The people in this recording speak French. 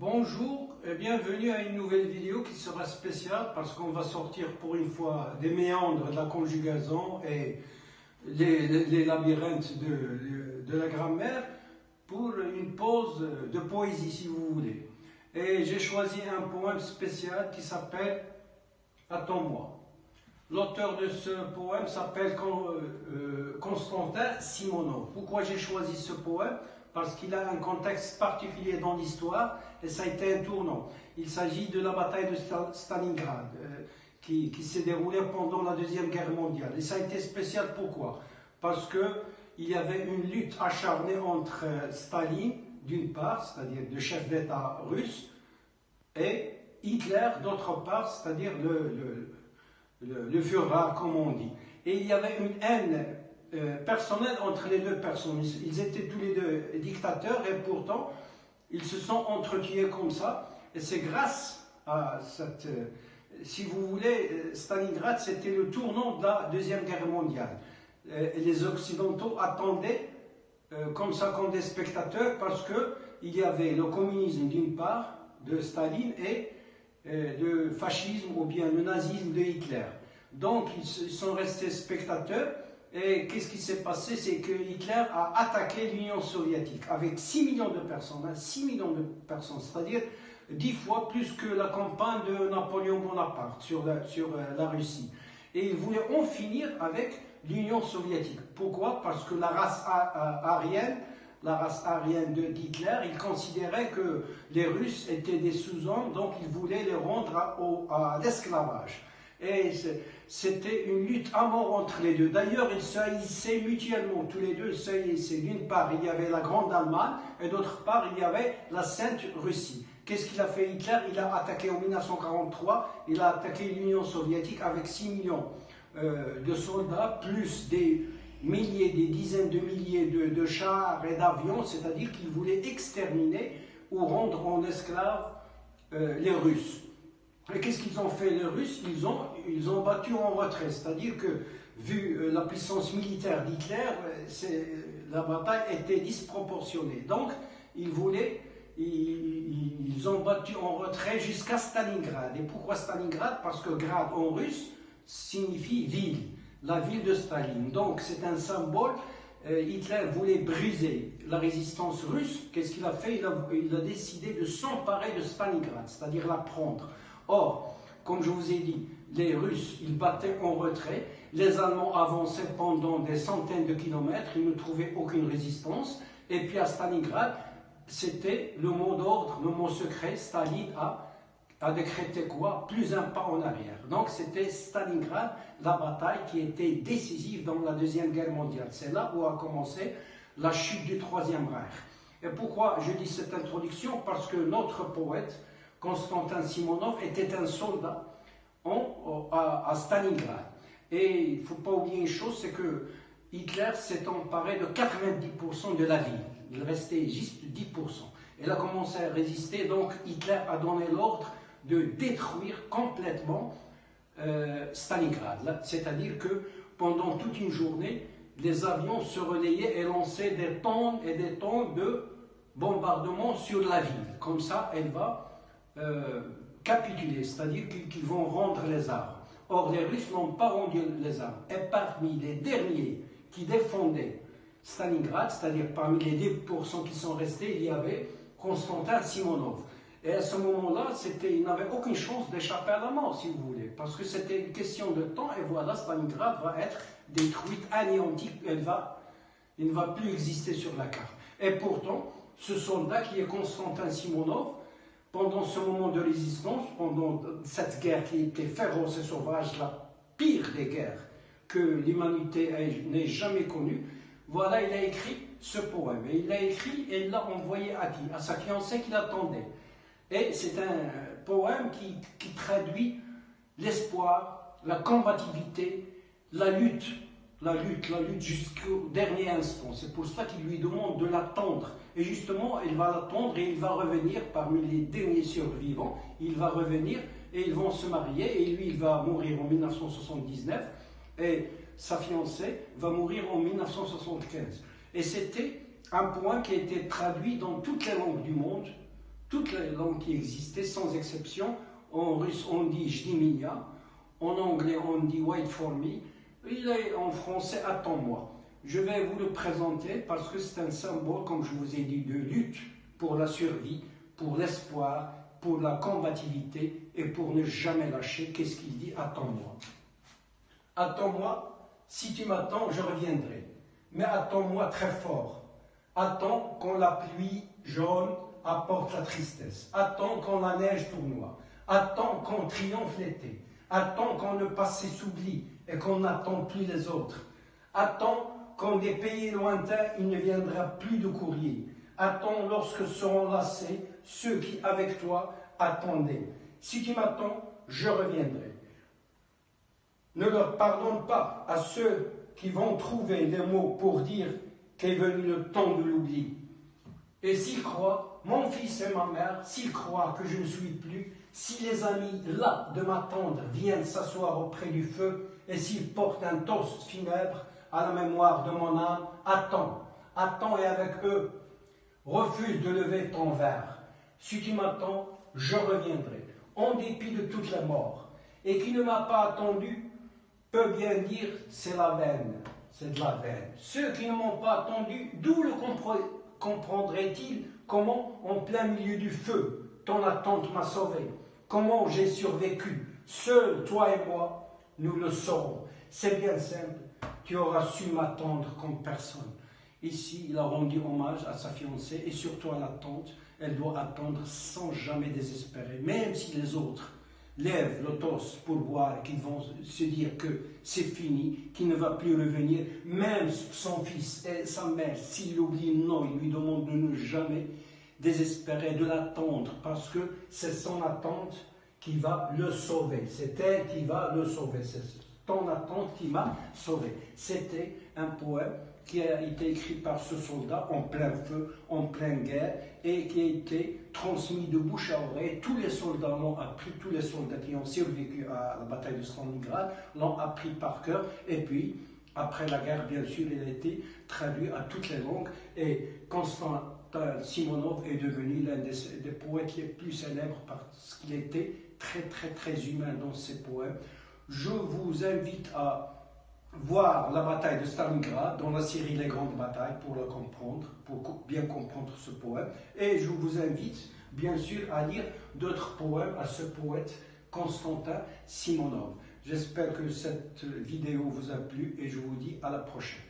Bonjour et bienvenue à une nouvelle vidéo qui sera spéciale parce qu'on va sortir pour une fois des méandres de la conjugaison et les labyrinthes de la grammaire pour une pause de poésie si vous voulez. Et j'ai choisi un poème spécial qui s'appelle « Attends-moi ». L'auteur de ce poème s'appelle Constantin Simonov. Pourquoi j'ai choisi ce poème? Parce qu'il a un contexte particulier dans l'histoire et ça a été un tournant. Il s'agit de la bataille de Stalingrad qui s'est déroulée pendant la Deuxième Guerre mondiale. Et ça a été spécial pourquoi? Parce qu'il y avait une lutte acharnée entre Staline, d'une part, c'est-à-dire le chef d'État russe, et Hitler, d'autre part, c'est-à-dire le Führer, comme on dit. Et il y avait une haine personnelle entre les deux personnes. Ils étaient tous les deux dictateurs et pourtant, ils se sont entretués comme ça. Et c'est grâce à cette... si vous voulez, Stalingrad, c'était le tournant de la Deuxième Guerre mondiale. Et les Occidentaux attendaient comme ça, comme des spectateurs, parce qu'il y avait le communisme d'une part, de Staline, et le fascisme ou bien le nazisme de Hitler. Donc ils sont restés spectateurs et qu'est-ce qui s'est passé? C'est que Hitler a attaqué l'Union soviétique avec 6 millions de personnes, 6 millions de personnes, c'est-à-dire 10 fois plus que la campagne de Napoléon Bonaparte sur la Russie. Et il voulait en finir avec l'Union soviétique. Pourquoi? Parce que la race aryenne de Hitler, il considérait que les Russes étaient des sous-hommes, donc il voulait les rendre à l'esclavage. Et c'était une lutte à mort entre les deux. D'ailleurs, ils se haïssaient mutuellement, tous les deux se haïssaient. D'une part, il y avait la Grande Allemagne, et d'autre part, il y avait la Sainte Russie. Qu'est-ce qu'il a fait Hitler? Il a attaqué en 1943, il a attaqué l'Union soviétique avec 6 millions de soldats, plus des milliers, des dizaines de milliers de chars et d'avions, c'est-à-dire qu'il voulait exterminer ou rendre en esclaves les Russes. Et qu'est-ce qu'ils ont fait les Russes? Ils ont battu en retrait, c'est-à-dire que, vu la puissance militaire d'Hitler, la bataille était disproportionnée. Donc, ils ont battu en retrait jusqu'à Stalingrad. Et pourquoi Stalingrad? Parce que Grad en russe signifie ville, la ville de Staline. Donc, c'est un symbole. Hitler voulait briser la résistance russe. Qu'est-ce qu'il a fait? Il a décidé de s'emparer de Stalingrad, c'est-à-dire la prendre. Or, comme je vous ai dit, les Russes, ils battaient en retrait, les Allemands avançaient pendant des centaines de kilomètres, ils ne trouvaient aucune résistance, et puis à Stalingrad, c'était le mot d'ordre, le mot secret, Staline a décrété quoi? Plus un pas en arrière. Donc c'était Stalingrad, la bataille qui était décisive dans la Deuxième Guerre mondiale. C'est là où a commencé la chute du Troisième Reich. Et pourquoi je dis cette introduction? Parce que notre poète, Constantin Simonov, était un soldat à Stalingrad. Et il ne faut pas oublier une chose, c'est que Hitler s'est emparé de 90% de la ville. Il restait juste 10%. Il a commencé à résister, donc Hitler a donné l'ordre de détruire complètement Stalingrad. C'est-à-dire que pendant toute une journée, les avions se relayaient et lançaient des tonnes et des tonnes de bombardements sur la ville. Comme ça, elle va capituler, c'est-à-dire qu'ils vont rendre les armes. Or, les Russes n'ont pas rendu les armes. Et parmi les derniers qui défendaient Stalingrad, c'est-à-dire parmi les 10% qui sont restés, il y avait Constantin Simonov. Et à ce moment-là, il n'avait aucune chance d'échapper à la mort, si vous voulez, parce que c'était une question de temps, et voilà, Stalingrad va être détruite, anéantie, il ne va plus exister sur la carte. Et pourtant, ce soldat qui est Constantin Simonov, pendant ce moment de résistance, pendant cette guerre qui était féroce et sauvage, la pire des guerres que l'humanité n'ait jamais connue, voilà, il a écrit ce poème. Et il l'a écrit et il l'a envoyé à qui? À sa fiancée qui l'attendait. Et c'est un poème qui traduit l'espoir, la combativité, la lutte jusqu'au dernier instant. C'est pour cela qu'il lui demande de l'attendre. Et justement, il va l'attendre et il va revenir parmi les derniers survivants. Il va revenir et ils vont se marier. Et lui, il va mourir en 1979. Et sa fiancée va mourir en 1975. Et c'était un poème qui a été traduit dans toutes les langues du monde. toutes les langues qui existaient, sans exception. En russe, on dit «Jdi меня», en anglais, on dit «Wait for me», il est en français «Attends-moi». Je vais vous le présenter parce que c'est un symbole, comme je vous ai dit, de lutte pour la survie, pour l'espoir, pour la combativité et pour ne jamais lâcher. Qu'est-ce qu'il dit? Attends-moi. Attends-moi, si tu m'attends, je reviendrai. Mais attends-moi très fort. Attends quand la pluie jaune apporte la tristesse. Attends quand la neige tournoie. Attends quand triomphe l'été. Attends quand le passé s'oublie et qu'on n'attend plus les autres. Attends quand des pays lointains, il ne viendra plus de courrier. Attends lorsque seront lassés ceux qui, avec toi, attendaient. Si tu m'attends, je reviendrai. Ne leur pardonne pas à ceux qui vont trouver des mots pour dire qu'est venu le temps de l'oubli. Et s'ils croient, mon fils et ma mère, s'ils croient que je ne suis plus, si les amis là de m'attendre viennent s'asseoir auprès du feu, et s'ils portent un toast funèbre à la mémoire de mon âme, attends, attends et avec eux, refuse de lever ton verre. Si tu m'attends, je reviendrai, en dépit de toute la mort. Et qui ne m'a pas attendu peut bien dire c'est la veine, c'est de la veine. Ceux qui ne m'ont pas attendu, d'où le comprendraient-ils comment, en plein milieu du feu, ton attente m'a sauvé? Comment j'ai survécu? Seul, toi et moi, nous le saurons. C'est bien simple, tu auras su m'attendre comme personne. Ici, il a rendu hommage à sa fiancée et surtout à la tante. Elle doit attendre sans jamais désespérer, même si les autres lèvent le toast pour boire et qu'ils vont se dire que c'est fini, qu'il ne va plus revenir. Même son fils et sa mère, s'il oublie, non, il lui demande de ne jamais désespérer, de l'attendre, parce que c'est son attente qui va le sauver. C'est elle qui va le sauver. C'est ton attente qui m'a sauvé. C'était un poème qui a été écrit par ce soldat en plein feu, en pleine guerre, et qui a été transmis de bouche à oreille. Tous les soldats l'ont appris, tous les soldats qui ont survécu à la bataille de Stalingrad l'ont appris par cœur. Et puis, après la guerre, bien sûr, il a été traduit à toutes les langues. Et Konstantin Simonov est devenu l'un des poètes les plus célèbres parce qu'il était très humain dans ses poèmes. Je vous invite à voir la bataille de Stalingrad dans la série Les Grandes Batailles pour la comprendre, pour bien comprendre ce poème. Et je vous invite bien sûr à lire d'autres poèmes à ce poète Konstantin Simonov. J'espère que cette vidéo vous a plu et je vous dis à la prochaine.